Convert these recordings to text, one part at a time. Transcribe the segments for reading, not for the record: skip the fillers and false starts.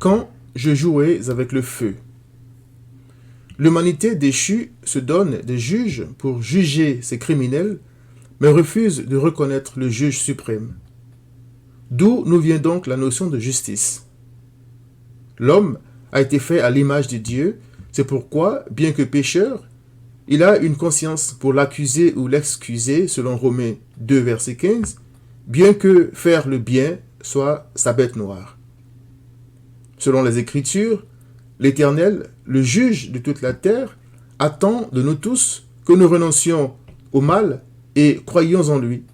quand je jouais avec le feu. L'humanité déchue se donne des juges pour juger ses criminels, mais refuse de reconnaître le juge suprême. D'où nous vient donc la notion de justice. L'homme a été fait à l'image de Dieu, c'est pourquoi, bien que pécheur, il a une conscience pour l'accuser ou l'excuser, selon Romains 2, verset 15, bien que faire le bien soit sa bête noire. Selon les Écritures, l'Éternel, le juge de toute la terre, attend de nous tous que nous renoncions au mal et croyions en lui,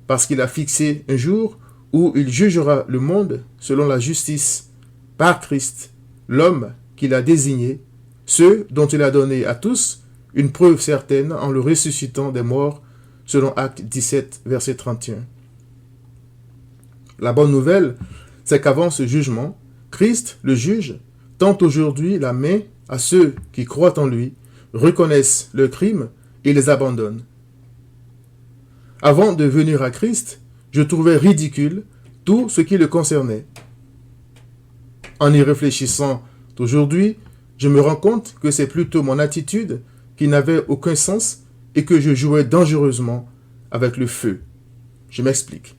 parce qu'il a fixé un jour où il jugera le monde selon la justice, par Christ, l'homme qu'il a désigné, ceux dont il a donné à tous une preuve certaine en le ressuscitant des morts, selon Actes 17, verset 31. La bonne nouvelle, c'est qu'avant ce jugement, Christ, le juge, tend aujourd'hui la main à ceux qui croient en lui, reconnaissent leurs crimes et les abandonnent. Avant de venir à Christ, je trouvais ridicule tout ce qui le concernait. En y réfléchissant aujourd'hui, je me rends compte que c'est plutôt mon attitude qui n'avait aucun sens et que je jouais dangereusement avec le feu. Je m'explique.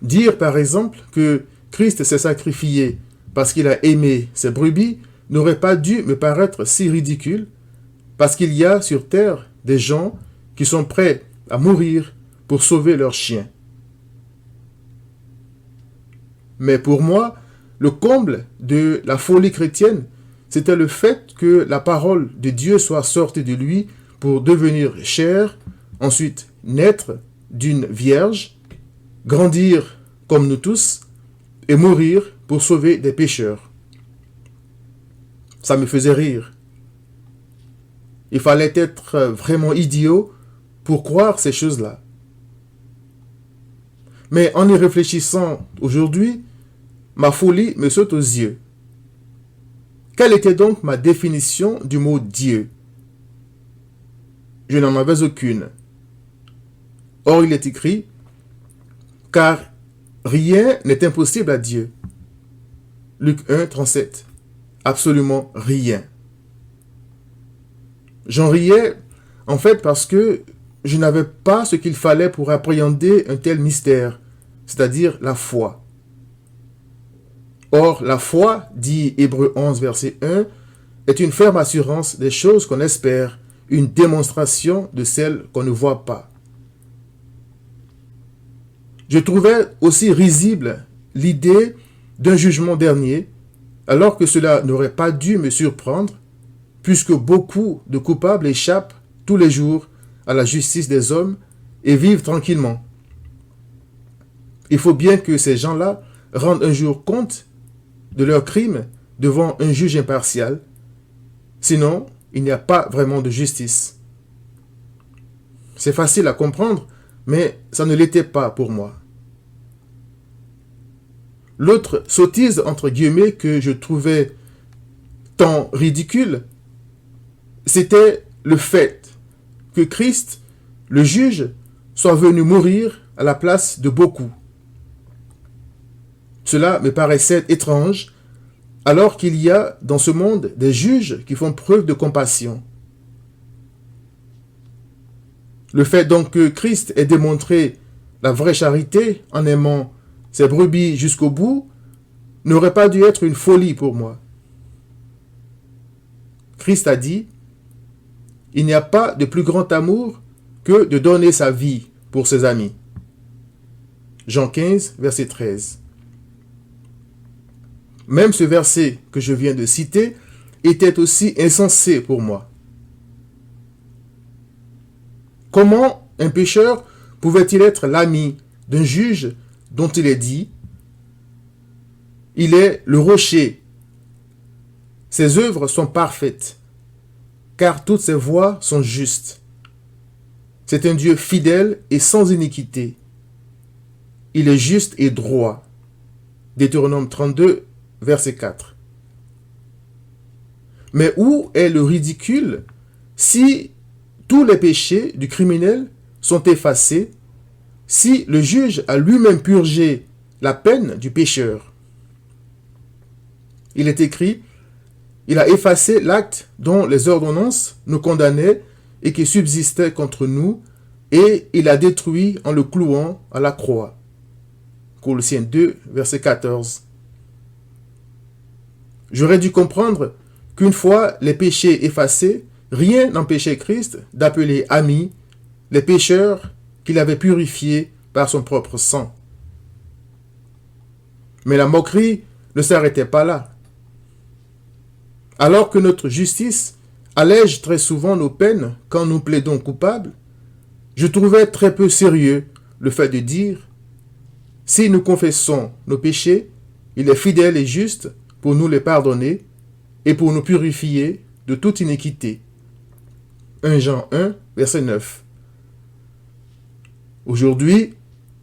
Dire par exemple que Christ s'est sacrifié parce qu'il a aimé ses brebis n'aurait pas dû me paraître si ridicule, parce qu'il y a sur terre des gens qui sont prêts à mourir pour sauver leurs chiens. Mais pour moi, le comble de la folie chrétienne, c'était le fait que la parole de Dieu soit sortie de lui pour devenir chair, ensuite naître d'une vierge, grandir comme nous tous, et mourir pour sauver des pécheurs. Ça me faisait rire. Il fallait être vraiment idiot pour croire ces choses-là. Mais en y réfléchissant aujourd'hui, ma folie me saute aux yeux. Quelle était donc ma définition du mot Dieu? Je n'en avais aucune. Or, il est écrit, car rien n'est impossible à Dieu. Luc 1, 37. Absolument rien. J'en riais, en fait, parce que je n'avais pas ce qu'il fallait pour appréhender un tel mystère, c'est-à-dire la foi. Or, la foi, dit Hébreux 11, verset 1, est une ferme assurance des choses qu'on espère, une démonstration de celles qu'on ne voit pas. Je trouvais aussi risible l'idée d'un jugement dernier, alors que cela n'aurait pas dû me surprendre, puisque beaucoup de coupables échappent tous les jours à la justice des hommes et vivent tranquillement. Il faut bien que ces gens-là rendent un jour compte de leurs crimes devant un juge impartial, sinon il n'y a pas vraiment de justice. C'est facile à comprendre, mais ça ne l'était pas pour moi. L'autre sottise, entre guillemets, que je trouvais tant ridicule, c'était le fait que Christ, le juge, soit venu mourir à la place de beaucoup. Cela me paraissait étrange, alors qu'il y a dans ce monde des juges qui font preuve de compassion. Le fait donc que Christ ait démontré la vraie charité en aimant ses brebis jusqu'au bout n'aurait pas dû être une folie pour moi. Christ a dit, « Il n'y a pas de plus grand amour que de donner sa vie pour ses amis. » Jean 15, verset 13. Même ce verset que je viens de citer était aussi insensé pour moi. Comment un pécheur pouvait-il être l'ami d'un juge dont il est dit « Il est le rocher. Ses œuvres sont parfaites, car toutes ses voies sont justes. C'est un Dieu fidèle et sans iniquité. Il est juste et droit. » Deutéronome 32, verset 4. Mais où est le ridicule si tous les péchés du criminel sont effacés, si le juge a lui-même purgé la peine du pécheur? Il est écrit, il a effacé l'acte dont les ordonnances nous condamnaient et qui subsistait contre nous, et il a détruit en le clouant à la croix. Colossiens 2, verset 14. J'aurais dû comprendre qu'une fois les péchés effacés, rien n'empêchait Christ d'appeler amis les pécheurs qu'il avait purifiés par son propre sang. Mais la moquerie ne s'arrêtait pas là. Alors que notre justice allège très souvent nos peines quand nous plaidons coupables, je trouvais très peu sérieux le fait de dire « Si nous confessons nos péchés, il est fidèle et juste pour nous les pardonner et pour nous purifier de toute iniquité. » 1 Jean 1, verset 9. Aujourd'hui,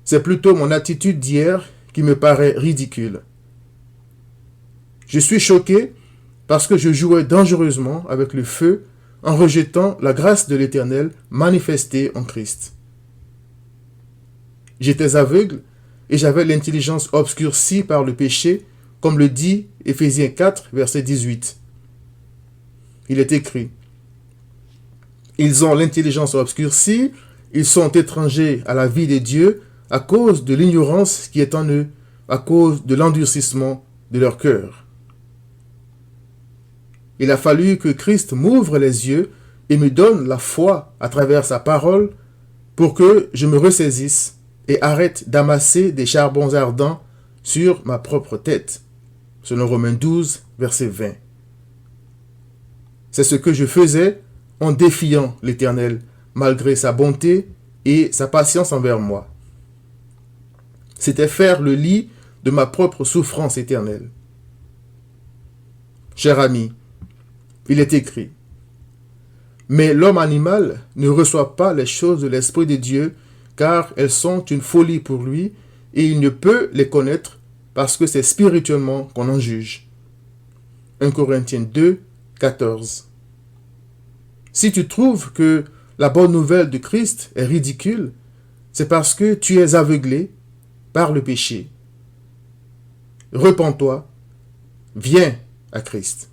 c'est plutôt mon attitude d'hier qui me paraît ridicule. Je suis choqué parce que je jouais dangereusement avec le feu en rejetant la grâce de l'Éternel manifestée en Christ. J'étais aveugle et j'avais l'intelligence obscurcie par le péché, comme le dit Éphésiens 4, verset 18. Il est écrit, « Ils ont l'intelligence obscurcie, ils sont étrangers à la vie de Dieu à cause de l'ignorance qui est en eux, à cause de l'endurcissement de leur cœur. » Il a fallu que Christ m'ouvre les yeux et me donne la foi à travers sa parole pour que je me ressaisisse et arrête d'amasser des charbons ardents sur ma propre tête. Selon Romains 12, verset 20. C'est ce que je faisais en défiant l'Éternel, malgré sa bonté et sa patience envers moi. C'était faire le lit de ma propre souffrance éternelle. Cher ami, il est écrit, « Mais l'homme animal ne reçoit pas les choses de l'Esprit de Dieu, car elles sont une folie pour lui, et il ne peut les connaître parce que c'est spirituellement qu'on en juge. » 1 Corinthiens 2, 14. Si tu trouves que la bonne nouvelle de Christ est ridicule, c'est parce que tu es aveuglé par le péché. Repens-toi, viens à Christ.